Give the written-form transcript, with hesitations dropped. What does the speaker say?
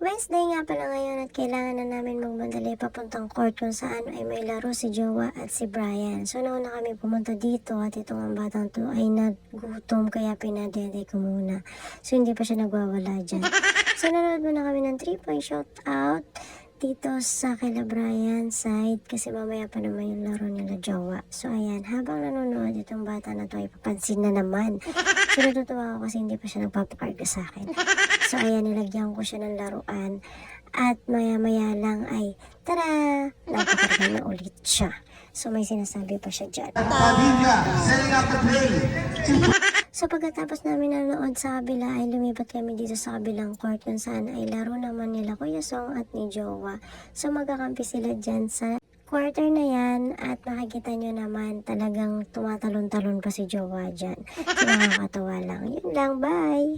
Wednesday nga pala ngayon at kailangan na namin magmadali papuntang court kung saan ay may laro si Jowa at si Brian. So nauna kami pumunta dito at itong ang batang to ay nagutom kaya pinadede ko muna. So hindi pa siya nagwawala dyan. So nanood muna kami ng 3-point shout out dito sa kila Brian side kasi mamaya pa naman yung laro nila Jowa. So ayan, habang nanonood itong bata na to ay papansin na naman. So natutuwa ako kasi hindi pa siya nagpapakarga sa akin. So ayan, nilagyan ko siya ng laruan at maya-maya lang ay tara! Nagpakarga na ulit siya. So may sinasabi pa siya dyan. So pagkatapos namin nanood sa kabila ay lumipat kami dito sa kabilang court kung saan ay laro naman nila Kuya Song at ni Jowa. So magkakampi sila dyan sa quarter na yan at makikita nyo naman talagang tumatalon-talon pa si Jowa dyan. So nakakatawa lang. Yun lang, bye!